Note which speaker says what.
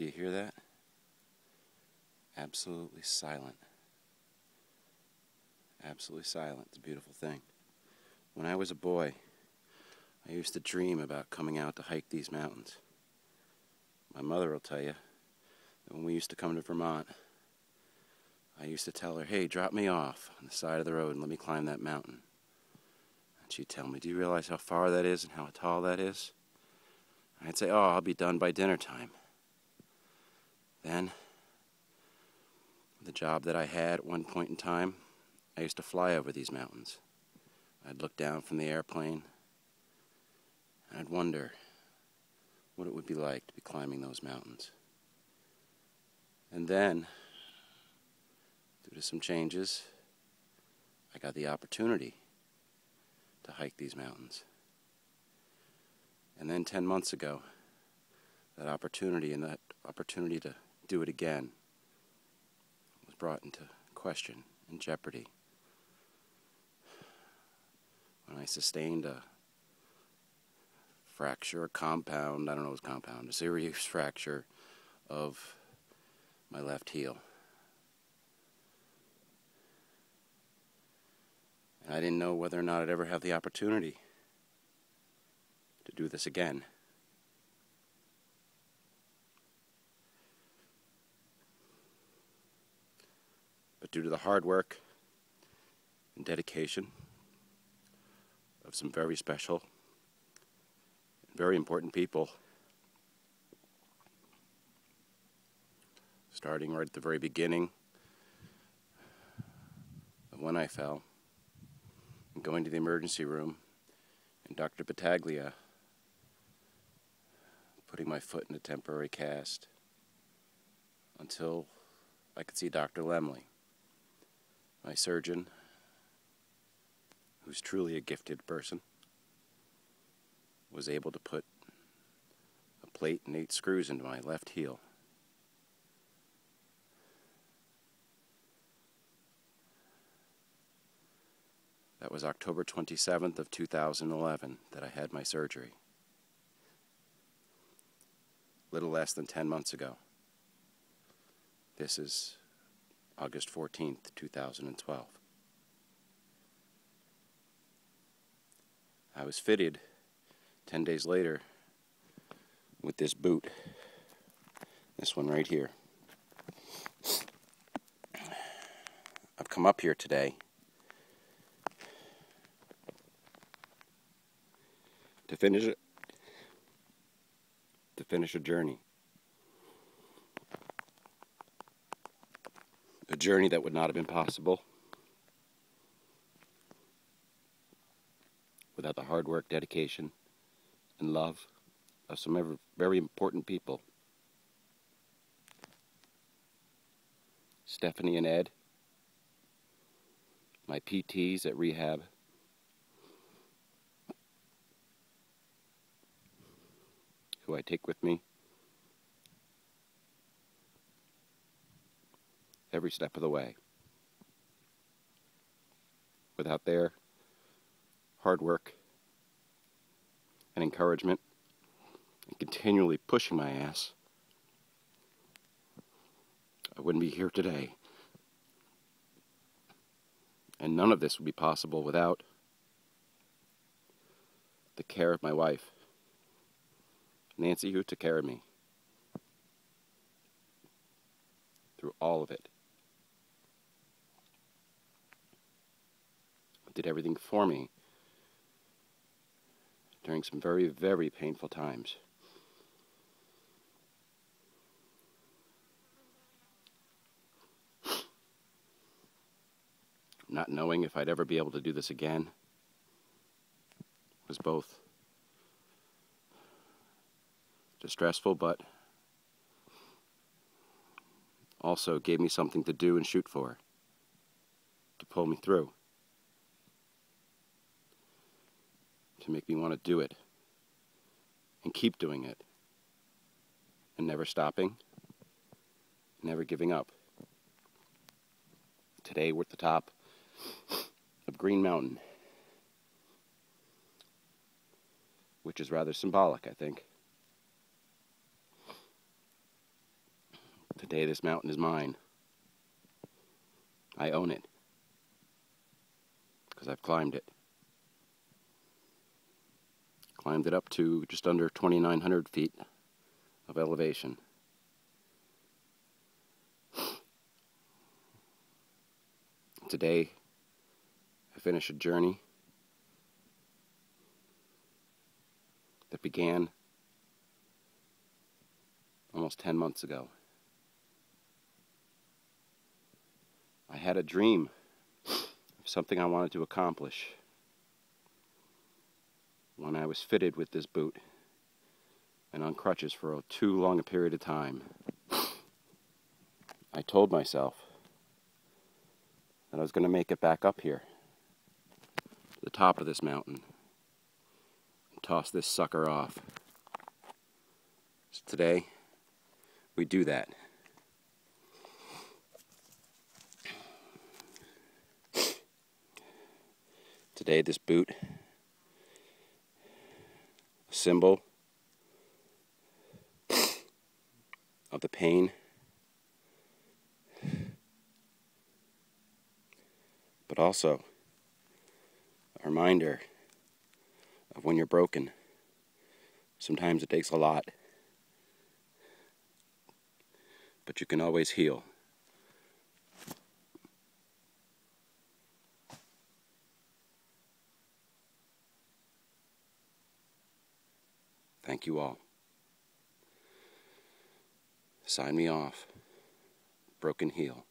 Speaker 1: Do you hear that? Absolutely silent. Absolutely silent. It's a beautiful thing. When I was a boy, I used to dream about coming out to hike these mountains. My mother will tell you that when we used to come to Vermont, I used to tell her, hey, drop me off on the side of the road and let me climb that mountain. And she'd tell me, do you realize how far that is and how tall that is? And I'd say, oh, I'll be done by dinner time. Then, the job that I had at one point in time, I used to fly over these mountains. I'd look down from the airplane, and I'd wonder what it would be like to be climbing those mountains. And then, due to some changes, I got the opportunity to hike these mountains. And then 10 months ago, that opportunity to do it again was brought into question, in jeopardy, when I sustained a fracture, a serious fracture of my left heel. And I didn't know whether or not I'd ever have the opportunity to do this again. But due to the hard work and dedication of some very special, very important people, starting right at the very beginning of when I fell, and going to the emergency room, and Dr. Battaglia putting my foot in a temporary cast until I could see Dr. Lemley, my surgeon, who's truly a gifted person, was able to put a plate and 8 screws into my left heel. That was October 27th of 2011 that I had my surgery. Little less than 10 months ago. This is August 14th, 2012. I was fitted 10 days later with this boot. This one right here. I've come up here today to finish a journey. A journey that would not have been possible without the hard work, dedication, and love of some very important people. Stephanie and Ed, my PTs at rehab, who I take with me every step of the way. Without their hard work and encouragement and continually pushing my ass, I wouldn't be here today. And none of this would be possible without the care of my wife, Nancy, who took care of me through all of it. Did everything for me during some very, very painful times. Not knowing if I'd ever be able to do this again was both distressful, but also gave me something to do and shoot for, to pull me through, to make me want to do it and keep doing it and never stopping, never giving up. Today we're at the top of Green Mountain, which is rather symbolic, I think. Today this mountain is mine. I own it. Because I've climbed it. Climbed it up to just under 2,900 feet of elevation. Today, I finish a journey that began almost 10 months ago. I had a dream of something I wanted to accomplish when I was fitted with this boot and on crutches for too long a period of time. I told myself that I was going to make it back up here to the top of this mountain and toss this sucker off. So today, we do that. Today, this boot, a symbol of the pain, but also a reminder of when you're broken. Sometimes it takes a lot, but you can always heal. Thank you all. Sign me off. Broken heel.